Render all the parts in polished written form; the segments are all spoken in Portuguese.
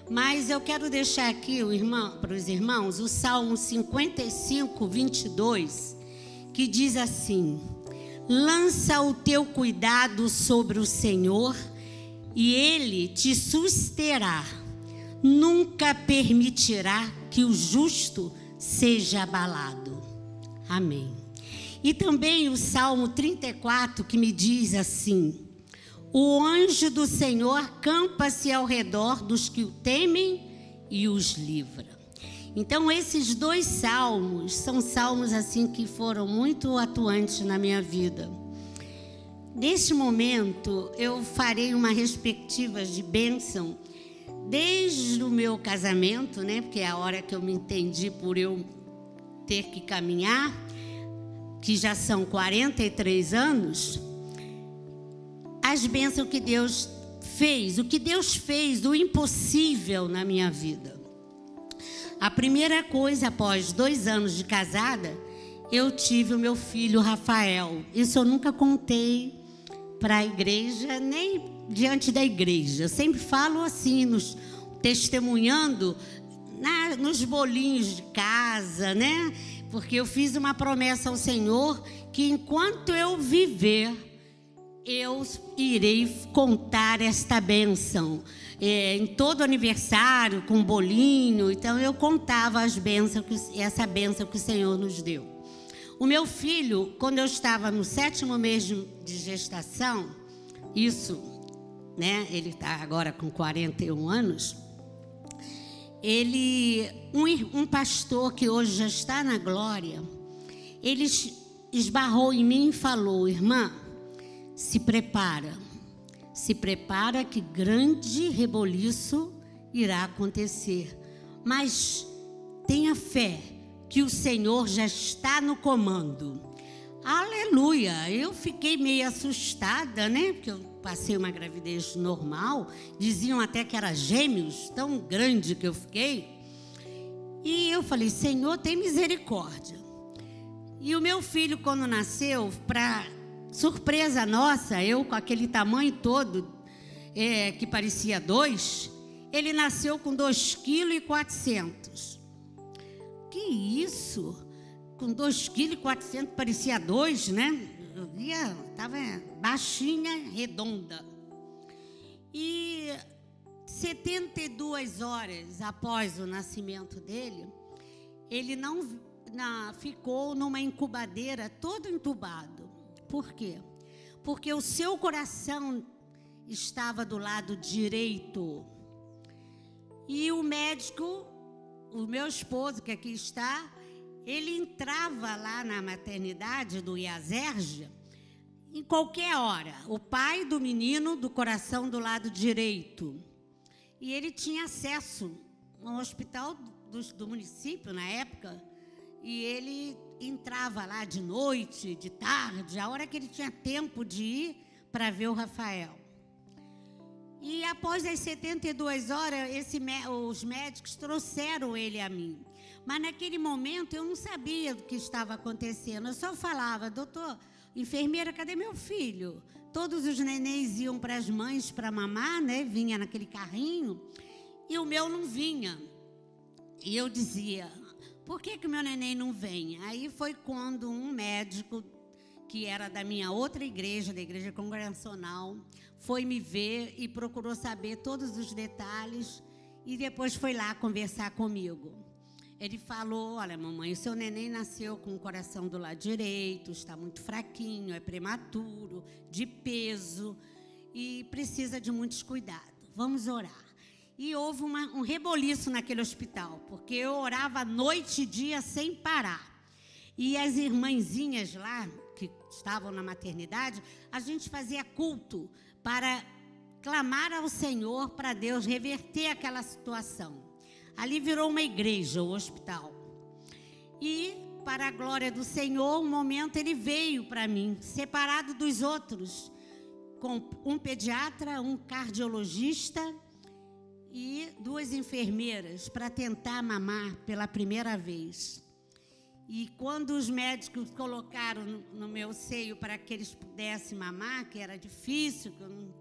Mas eu quero deixar aqui para os irmãos o Salmo 55, 22, que diz assim: lança o teu cuidado sobre o Senhor e Ele te susterá. Nunca permitirá que o justo seja abalado. Amém. E também o Salmo 34, que me diz assim: o anjo do Senhor acampa-se ao redor dos que o temem e os livra. Então, esses dois salmos são salmos assim que foram muito atuantes na minha vida. Neste momento, eu farei uma respectiva de bênção desde o meu casamento, né? Porque é a hora que eu me entendi por eu ter que caminhar, que já são 43 anos, as bênçãos que Deus fez, o que Deus fez, o impossível na minha vida. A primeira coisa, após 2 anos de casada, eu tive o meu filho Rafael. Isso eu nunca contei para a igreja, nem diante da igreja. Eu sempre falo assim, testemunhando nos bolinhos de casa, né? Porque eu fiz uma promessa ao Senhor que enquanto eu viver, eu irei contar esta bênção. Em todo aniversário, com bolinho, então eu contava essa bênção que o Senhor nos deu. O meu filho, quando eu estava no 7º mês de gestação, né? Ele está agora com 41 anos. Um pastor que hoje já está na glória, ele esbarrou em mim e falou: irmã, se prepara que grande reboliço irá acontecer, mas tenha fé que o Senhor já está no comando. Aleluia! Eu fiquei meio assustada, né? Porque eu passei uma gravidez normal, diziam até que era gêmeos, tão grande que eu fiquei. E eu falei: Senhor, tem misericórdia. E o meu filho, quando nasceu, para surpresa nossa, eu com aquele tamanho todo, que parecia 2, ele nasceu com 2,4 kg. Que isso? Com 2,4 kg, parecia 2, né? Eu via, estava baixinha, redonda. E 72 horas após o nascimento dele, ele ficou numa incubadeira, todo entubado. Por quê? Porque o seu coração estava do lado direito. E o médico, o meu esposo, que aqui está, ele entrava lá na maternidade do Iazerja em qualquer hora. O pai do menino do coração do lado direito. E ele tinha acesso ao hospital do município na época. E ele entrava lá de noite, de tarde, a hora que ele tinha tempo de ir para ver o Rafael. E após as 72 horas, os médicos trouxeram ele a mim. Mas naquele momento eu não sabia do que estava acontecendo. Eu só falava: doutor, enfermeira, cadê meu filho? Todos os nenéns iam para as mães para mamar, né? Vinha naquele carrinho. E o meu não vinha. E eu dizia: por que o meu neném não vem? Aí foi quando um médico, que era da minha outra igreja, da igreja congregacional, foi me ver e procurou saber todos os detalhes. E depois foi lá conversar comigo. Ele falou: olha, mamãe, o seu neném nasceu com o coração do lado direito, está muito fraquinho, é prematuro, de peso e precisa de muitos cuidados. Vamos orar. E houve um reboliço naquele hospital, porque eu orava noite e dia sem parar. E as irmãzinhas lá, que estavam na maternidade, a gente fazia culto para clamar ao Senhor para Deus reverter aquela situação. Ali virou uma igreja, o hospital. E, para a glória do Senhor, um momento ele veio para mim, separado dos outros, com um pediatra, um cardiologista e 2 enfermeiras para tentar mamar pela primeira vez. E quando os médicos colocaram no meu seio para que eles pudessem mamar, que era difícil, que eu não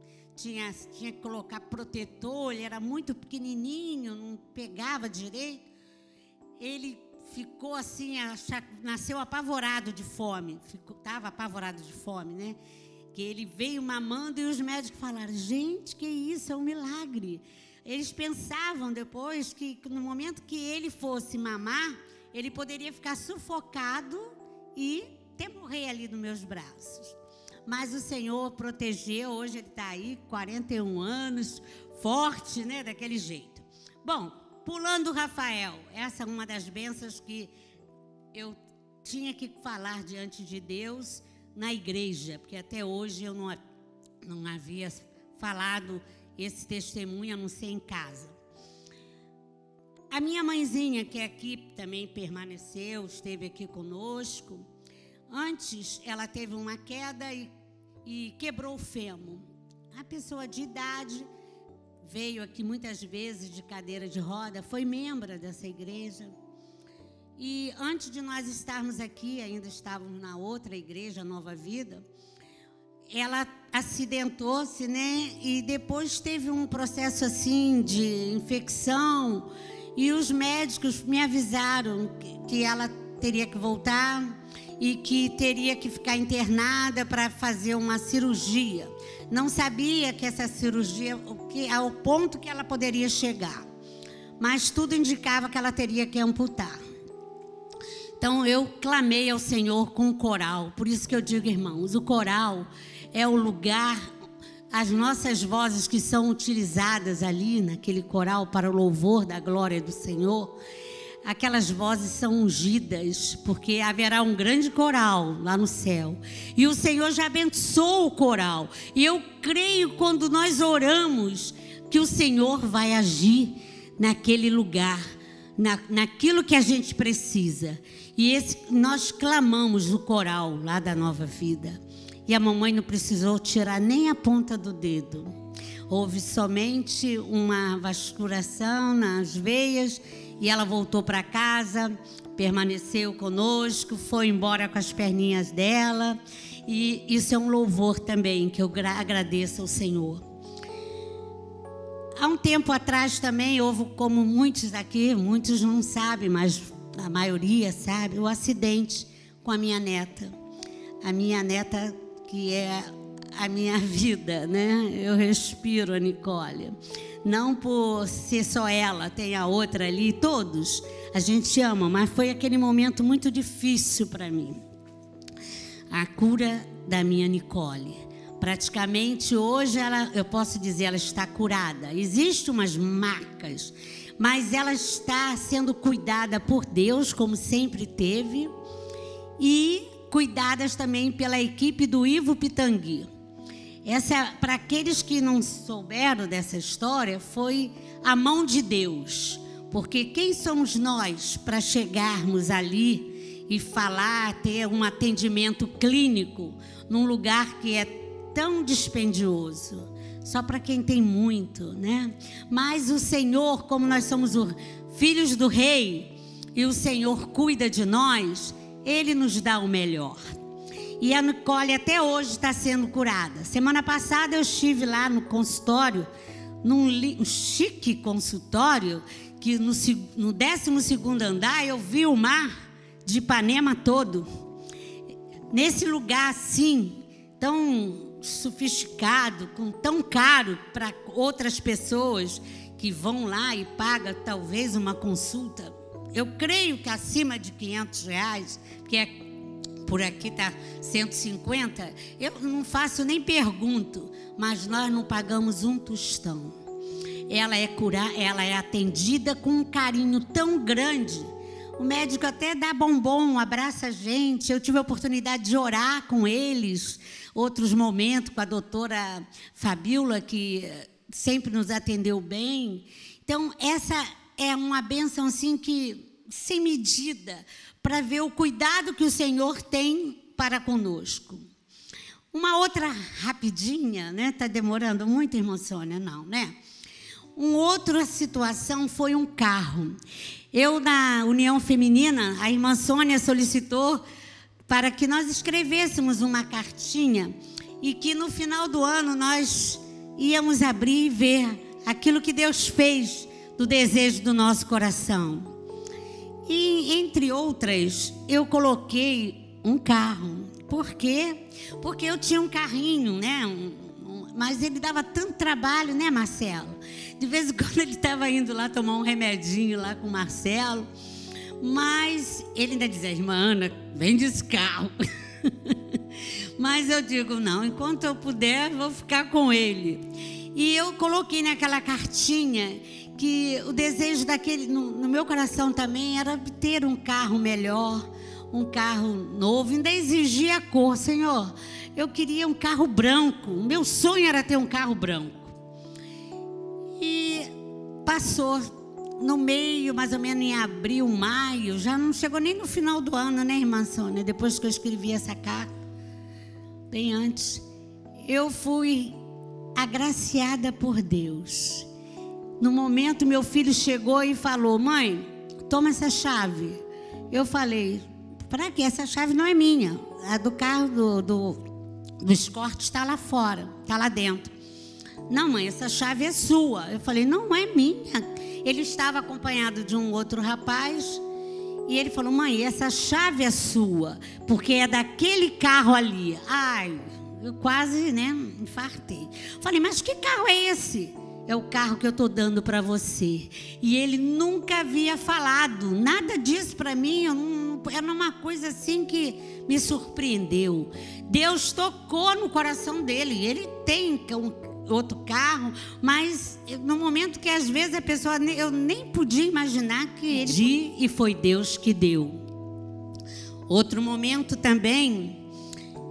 tinha que colocar protetor, ele era muito pequenininho, não pegava direito. Ele ficou assim, nasceu apavorado de fome, estava apavorado de fome, né? Que ele veio mamando e os médicos falaram, gente, que isso, é um milagre. Eles pensavam depois que no momento que ele fosse mamar, ele poderia ficar sufocado e até morrer ali nos meus braços. Mas o Senhor protegeu, hoje ele está aí, 41 anos, forte, né, daquele jeito. Bom, pulando o Rafael, essa é uma das bênçãos que eu tinha que falar diante de Deus na igreja, porque até hoje eu não havia falado esse testemunho, a não ser em casa. A minha mãezinha, que aqui também permaneceu, esteve aqui conosco, antes ela teve uma queda e quebrou o fêmur. A pessoa de idade veio aqui muitas vezes de cadeira de roda, foi membro dessa igreja. E antes de nós estarmos aqui, ainda estávamos na outra igreja, Nova Vida, ela acidentou-se, né? E depois teve um processo assim de infecção. E os médicos me avisaram que ela teria que voltar e que teria que ficar internada para fazer uma cirurgia. Não sabia que essa cirurgia, ao ponto que ela poderia chegar. Mas tudo indicava que ela teria que amputar. Então, eu clamei ao Senhor com o coral. Por isso que eu digo, irmãos, o coral é o lugar, as nossas vozes que são utilizadas ali naquele coral para o louvor da glória do Senhor, aquelas vozes são ungidas, porque haverá um grande coral lá no céu. E o Senhor já abençoou o coral. E eu creio, quando nós oramos, que o Senhor vai agir naquele lugar, naquilo que a gente precisa. E nós clamamos o coral lá da Nova Vida. E a mamãe não precisou tirar nem a ponta do dedo. Houve somente uma vasculação nas veias e ela voltou para casa, permaneceu conosco, foi embora com as perninhas dela. E isso é um louvor também, que eu agradeço ao Senhor. Há um tempo atrás também houve, como muitos aqui, muitos não sabem, mas a maioria sabe, o acidente com a minha neta. A minha neta, que é a minha vida, né? Eu respiro a Nicole. Não por ser só ela, tem a outra ali, todos. A gente ama, mas foi aquele momento muito difícil para mim. A cura da minha Nicole. Praticamente hoje eu posso dizer, ela está curada. Existem umas marcas, mas ela está sendo cuidada por Deus, como sempre teve, e cuidadas também pela equipe do Ivo Pitangui. Para aqueles que não souberam dessa história, foi a mão de Deus. Porque quem somos nós para chegarmos ali e falar, ter um atendimento clínico num lugar que é tão dispendioso? Só para quem tem muito, né? Mas o Senhor, como nós somos os filhos do rei, e o Senhor cuida de nós, Ele nos dá o melhor. E a Nicole até hoje está sendo curada. Semana passada eu estive lá no consultório, num chique consultório, que no 12º andar eu vi o mar de Ipanema todo. Nesse lugar assim, tão sofisticado, tão caro para outras pessoas que vão lá e pagam talvez uma consulta. Eu creio que acima de R$500, que por aqui está 150, eu não faço nem pergunto, mas nós não pagamos um tostão. Ela é atendida com um carinho tão grande. O médico até dá bombom, abraça a gente. Eu tive a oportunidade de orar com eles, outros momentos com a doutora Fabiola, que sempre nos atendeu bem. Então, essa é uma bênção assim que sem medida, para ver o cuidado que o Senhor tem para conosco. Uma outra rapidinha, né? Está demorando muito, irmã Sônia? Não, né? Uma outra situação foi um carro. Eu, na União Feminina, a irmã Sônia solicitou para que nós escrevêssemos uma cartinha e que no final do ano nós íamos abrir e ver aquilo que Deus fez do desejo do nosso coração. E, entre outras, eu coloquei um carro. Por quê? Porque eu tinha um carrinho, né? Mas ele dava tanto trabalho, né, Marcelo? De vez em quando ele estava indo lá tomar um remedinho lá com o Marcelo. Mas ele ainda dizia, irmã Ana, vende esse carro. Mas eu digo, não, enquanto eu puder, vou ficar com ele. E eu coloquei naquela cartinha que o desejo daquele, no meu coração também, era ter um carro melhor, um carro novo. Ainda exigia a cor, Senhor. Eu queria um carro branco. O meu sonho era ter um carro branco. E passou no meio, mais ou menos em abril, maio, já não chegou nem no final do ano, né, irmã Sônia? Depois que eu escrevi essa carta, bem antes, eu fui agraciada por Deus. No momento, meu filho chegou e falou, mãe, toma essa chave. Eu falei, para quê? Essa chave não é minha. A do carro do Escort está lá fora, está lá dentro. Não, mãe, essa chave é sua. Eu falei, não é minha. Ele estava acompanhado de um outro rapaz e ele falou, mãe, essa chave é sua, porque é daquele carro ali. Ai, eu quase, né, infartei. Falei, mas que carro é esse? É o carro que eu estou dando para você. E ele nunca havia falado nada disso para mim. Era uma coisa assim que me surpreendeu. Deus tocou no coração dele. Ele tem outro carro, mas no momento que às vezes a pessoa, eu nem podia imaginar que ele... E foi Deus que deu. Outro momento também,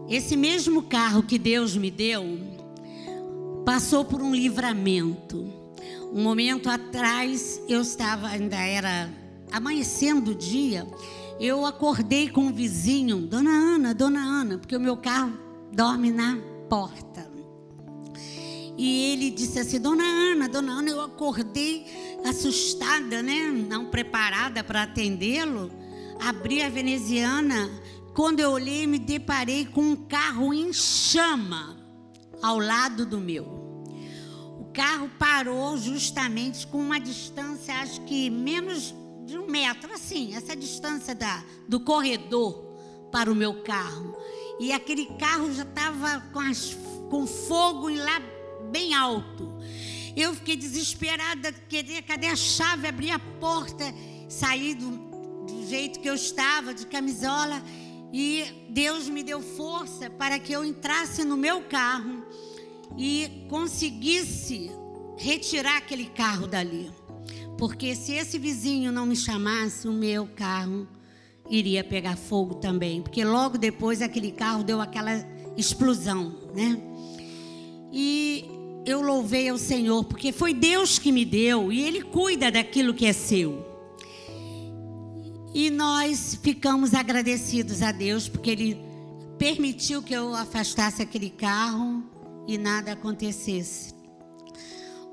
esse mesmo carro que Deus me deu, passou por um livramento. Um momento atrás, eu estava, ainda era amanhecendo o dia, eu acordei com um vizinho, Dona Ana, porque o meu carro dorme na porta. E ele disse assim, Dona Ana, eu acordei assustada, né? Não preparada para atendê-lo. Abri a veneziana. Quando eu olhei, me deparei com um carro em chama ao lado do meu. O carro parou justamente com uma distância, acho que menos de 1 metro, assim, essa distância do corredor para o meu carro. E aquele carro já estava com fogo lá bem alto. Eu fiquei desesperada, cadê a chave? Abri a porta, saí do jeito que eu estava, de camisola, e Deus me deu força para que eu entrasse no meu carro e conseguisse retirar aquele carro dali. Porque se esse vizinho não me chamasse, o meu carro iria pegar fogo também. Porque logo depois aquele carro deu aquela explosão, né? E eu louvei ao Senhor, porque foi Deus que me deu e Ele cuida daquilo que é seu. E nós ficamos agradecidos a Deus, porque Ele permitiu que eu afastasse aquele carro e nada acontecesse.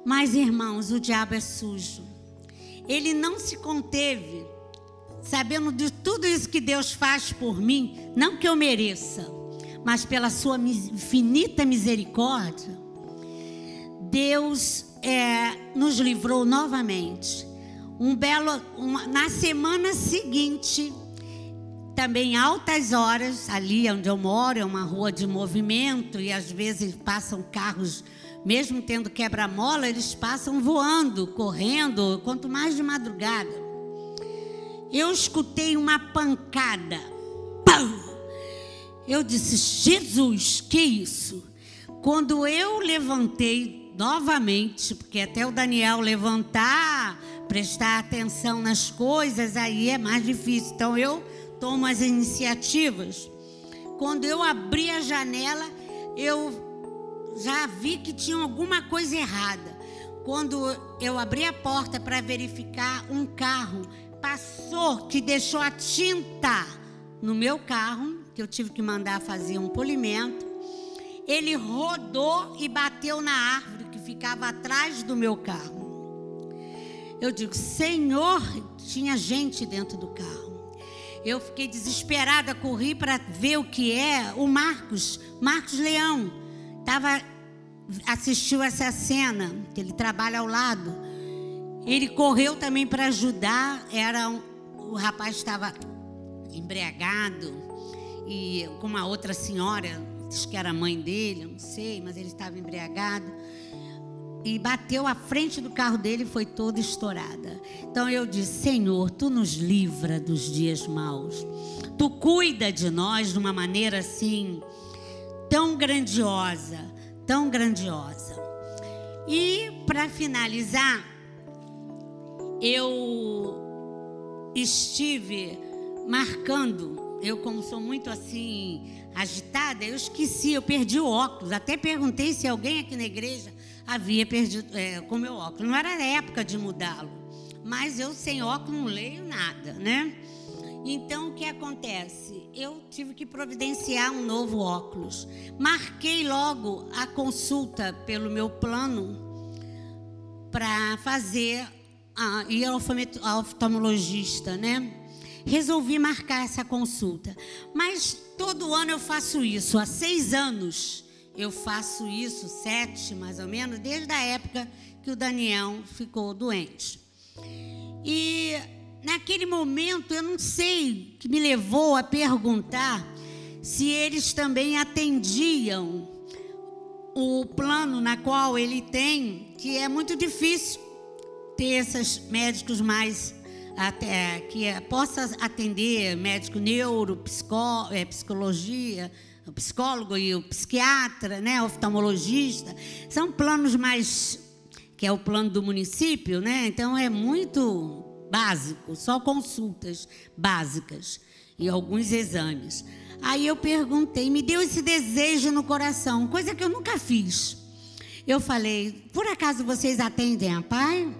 Mas, irmãos, o diabo é sujo. Ele não se conteve, sabendo de tudo isso que Deus faz por mim, não que eu mereça, mas pela sua infinita misericórdia, Deus nos livrou novamente. Na semana seguinte, também altas horas, ali onde eu moro, é uma rua de movimento e às vezes passam carros, mesmo tendo quebra-mola, eles passam voando, correndo, quanto mais de madrugada. Eu escutei uma pancada. Pão! Eu disse, Jesus, que isso? Quando eu levantei novamente, porque até o Daniel levantar, prestar atenção nas coisas, aí é mais difícil. Então eu tomo as iniciativas. Quando eu abri a janela, eu já vi que tinha alguma coisa errada. Quando eu abri a porta para verificar, um carro passou que deixou a tinta no meu carro, que eu tive que mandar fazer um polimento. Ele rodou e bateu na árvore que ficava atrás do meu carro. Eu digo, Senhor, tinha gente dentro do carro. Eu fiquei desesperada, corri para ver o que é. O Marcos Leão, estava assistiu essa cena, que ele trabalha ao lado, ele correu também para ajudar. O rapaz estava embriagado e com uma outra senhora, acho que era a mãe dele, eu não sei, mas ele estava embriagado. E bateu a frente do carro dele e foi toda estourada. Então eu disse: Senhor, Tu nos livra dos dias maus. Tu cuida de nós de uma maneira assim, tão grandiosa, tão grandiosa. E para finalizar, eu estive marcando, eu como sou muito assim agitada, eu esqueci, eu perdi o óculos. Até perguntei se alguém aqui na igreja havia perdido com meu óculos. Não era a época de mudá-lo, mas eu sem óculos não leio nada, né? Então o que acontece? Eu tive que providenciar um novo óculos. Marquei logo a consulta pelo meu plano para fazer ir ao oftalmologista, né? Resolvi marcar essa consulta. Mas todo ano eu faço isso. Há 6 anos eu faço isso, 7 mais ou menos, desde a época que o Daniel ficou doente. E naquele momento eu não sei o que me levou a perguntar se eles também atendiam o plano na qual ele tem, que é muito difícil ter esses médicos mais que possa atender médico psicologia, o psicólogo e o psiquiatra, né, oftalmologista. São planos mais, que é o plano do município, né? Então é muito básico, só consultas básicas e alguns exames. Aí eu perguntei, me deu esse desejo no coração, coisa que eu nunca fiz. Eu falei: por acaso vocês atendem a pai?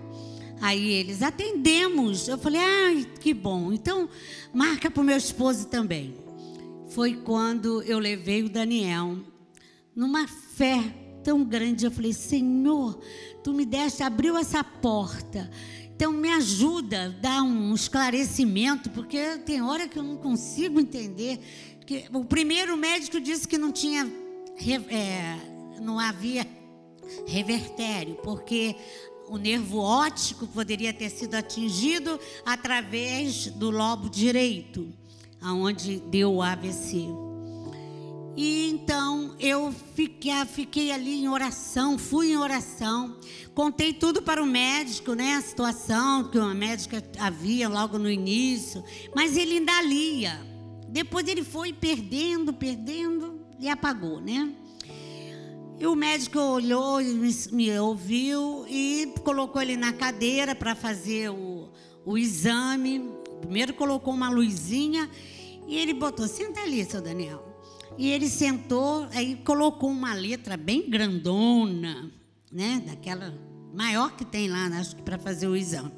Aí eles: atendemos. Eu falei: ai, que bom, então marca para o meu esposo também. Foi quando eu levei o Daniel, numa fé tão grande. Eu falei: Senhor, Tu me deste, abriu essa porta, então me ajuda, dá um esclarecimento, porque tem hora que eu não consigo entender. Que o primeiro médico disse que não havia revertério, porque o nervo óptico poderia ter sido atingido através do lobo direito, aonde deu o AVC. E então eu fiquei ali em oração, fui em oração, contei tudo para o médico, né, a situação que uma médica havia logo no início, mas ele ainda lia. Depois ele foi perdendo e apagou, né? E o médico olhou, me ouviu e colocou ele na cadeira para fazer o exame. Primeiro colocou uma luzinha e ele botou: senta ali, seu Daniel. E ele sentou, aí colocou uma letra bem grandona, né? Daquela maior que tem lá, acho que para fazer o exame.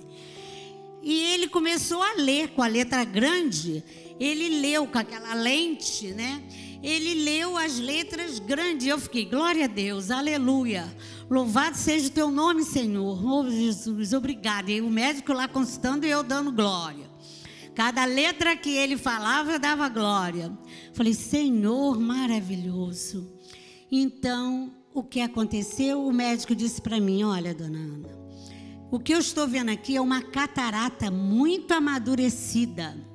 E ele começou a ler com a letra grande. Ele leu com aquela lente, né? Ele leu as letras grandes. Eu fiquei: glória a Deus, aleluia. Louvado seja o Teu nome, Senhor. Oh, Jesus, obrigada. E o médico lá consultando e eu dando glória. Cada letra que ele falava, eu dava glória. Falei: Senhor, maravilhoso. Então, o que aconteceu? O médico disse para mim: olha, dona Ana, o que eu estou vendo aqui é uma catarata muito amadurecida.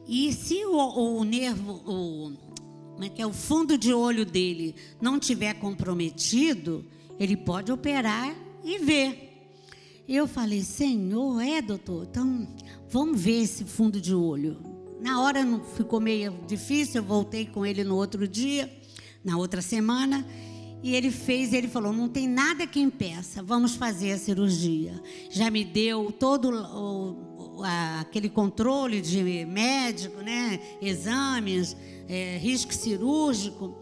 E se o nervo, o fundo de olho dele não tiver comprometido, ele pode operar e ver. Eu falei: Senhor, doutor? Então, vamos ver esse fundo de olho. Na hora não ficou meio difícil, eu voltei com ele no outro dia, na outra semana, e ele falou: não tem nada que impeça, vamos fazer a cirurgia. Já me deu todo aquele controle de médico, né? Exames, risco cirúrgico.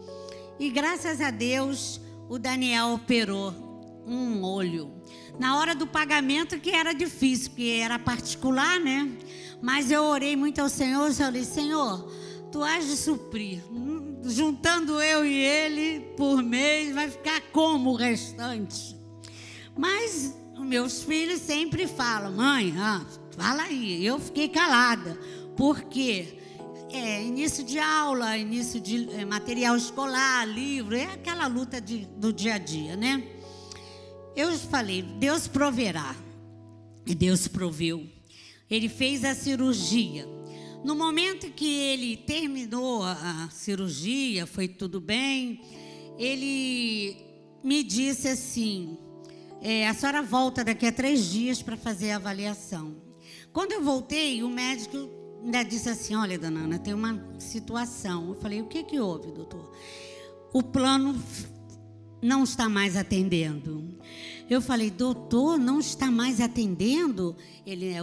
E graças a Deus, o Daniel operou um olho. Na hora do pagamento, que era difícil, porque era particular, né? Mas eu orei muito ao Senhor, eu falei: Senhor, Tu has de suprir. Juntando eu e ele por mês, vai ficar como o restante? Mas os meus filhos sempre falam: mãe, fala aí. Eu fiquei calada, porque início de aula, início de material escolar, livro, é aquela luta do dia a dia, né? Eu falei, Deus proverá. E Deus proveu. Ele fez a cirurgia. No momento que ele terminou a cirurgia, foi tudo bem, ele me disse assim, a senhora volta daqui a 3 dias para fazer a avaliação. Quando eu voltei, o médico ainda disse assim, olha, dona Ana, tem uma situação. Eu falei, o que houve, doutor? O plano não está mais atendendo. Eu falei, doutor, não está mais atendendo?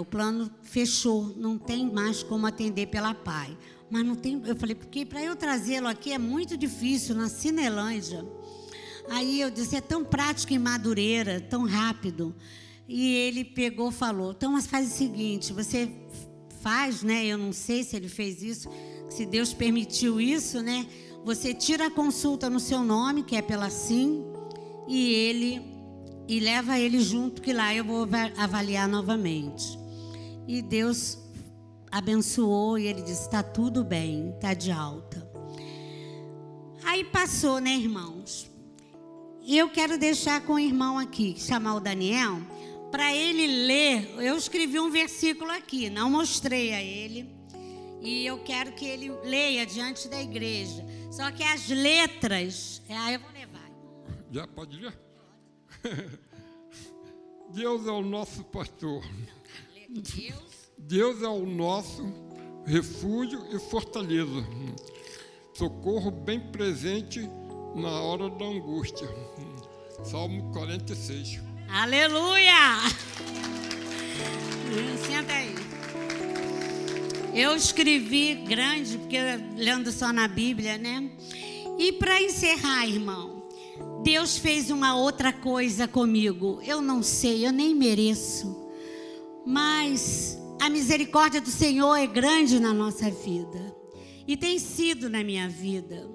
O plano fechou, não tem mais como atender pela PAI. Mas não tem, eu falei, porque para eu trazê-lo aqui é muito difícil, na Cinelândia. Aí eu disse, é tão prático em Madureira, tão rápido. E ele pegou e falou, então mas faz o seguinte, você faz, né? Eu não sei se ele fez isso, se Deus permitiu isso, né? Você tira a consulta no seu nome, que é pela SIM, e leva ele junto, que lá eu vou avaliar novamente. E Deus abençoou e ele disse, está tudo bem, está de alta. Aí passou, né, irmãos? E eu quero deixar com o irmão aqui, chamar o Daniel, para ele ler. Eu escrevi um versículo aqui, não mostrei a ele. E eu quero que ele leia diante da igreja. Só que as letras, eu vou levar. Já pode ler? Deus é o nosso pastor. Deus é o nosso refúgio e fortaleza. Socorro bem presente na hora da angústia. Salmo 46. Aleluia! Senta aí. Eu escrevi grande, porque lendo só na Bíblia, né? E para encerrar, irmão, Deus fez uma outra coisa comigo. Eu não sei, eu nem mereço. Mas a misericórdia do Senhor é grande na nossa vida. E tem sido na minha vida.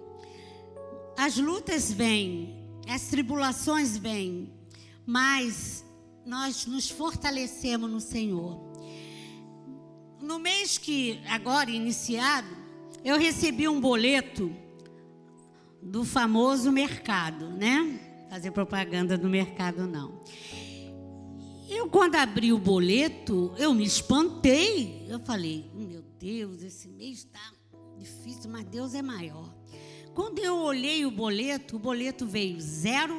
As lutas vêm, as tribulações vêm, mas nós nos fortalecemos no Senhor. No mês que agora iniciado, eu recebi um boleto do famoso mercado, né? Fazer propaganda do mercado, não. Eu, quando abri o boleto, eu me espantei. Eu falei, meu Deus, esse mês está difícil, mas Deus é maior. Quando eu olhei o boleto veio 000.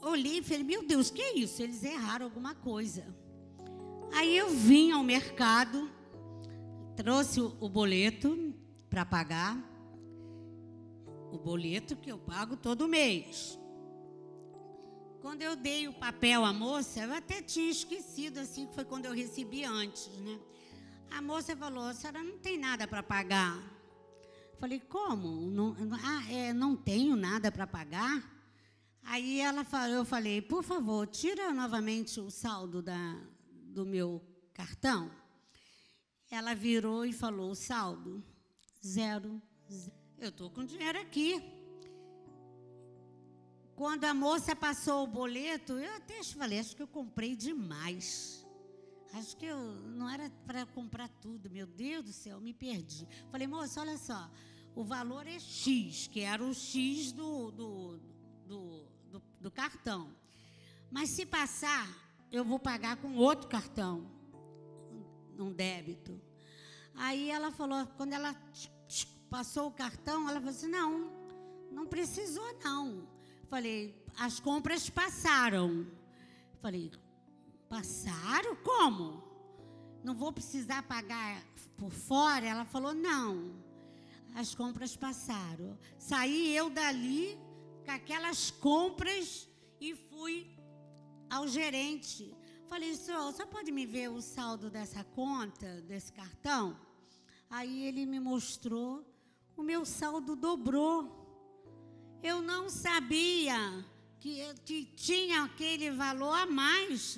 Eu olhei e falei, meu Deus, que é isso? Eles erraram alguma coisa. Aí eu vim ao mercado, trouxe o boleto para pagar. O boleto que eu pago todo mês. Quando eu dei o papel à moça, eu até tinha esquecido, assim, que foi quando eu recebi antes, né? A moça falou, a senhora não tem nada para pagar? Eu falei, como? Não tenho nada para pagar? Aí eu falei, por favor, tira novamente o saldo do meu cartão. Ela virou e falou, o saldo, 0. Eu estou com dinheiro aqui. Quando a moça passou o boleto, eu até falei, acho que eu comprei demais. Acho que eu não era para comprar tudo. Meu Deus do céu, me perdi. Falei, moça, olha só, o valor é X, que era o X do cartão. Mas se passar, eu vou pagar com outro cartão, um débito. Aí ela falou, quando ela passou o cartão, ela falou assim, não precisou não. Falei, as compras passaram. Falei, passaram? Como? Não vou precisar pagar por fora? Ela falou, não. As compras passaram. Saí eu dali com aquelas compras e fui ao gerente. Falei, senhor, você pode me ver o saldo dessa conta, desse cartão? Aí ele me mostrou, o meu saldo dobrou. Eu não sabia que tinha aquele valor a mais.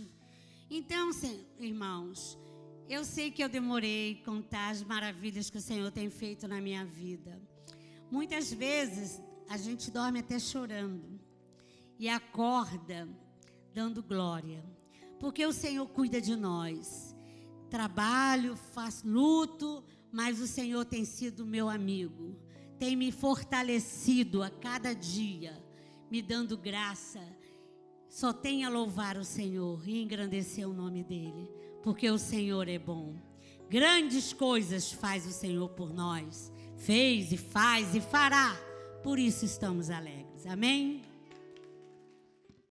Então, irmãos, eu sei que eu demorei a contar as maravilhas que o Senhor tem feito na minha vida. Muitas vezes, a gente dorme até chorando e acorda dando glória, porque o Senhor cuida de nós. trabalho, faço luto, mas o Senhor tem sido meu amigo. Tem me fortalecido a cada dia, me dando graça. Só tenho a louvar o Senhor e engrandecer o nome dEle, porque o Senhor é bom. Grandes coisas faz o Senhor por nós. Fez e faz e fará. Por isso estamos alegres. Amém?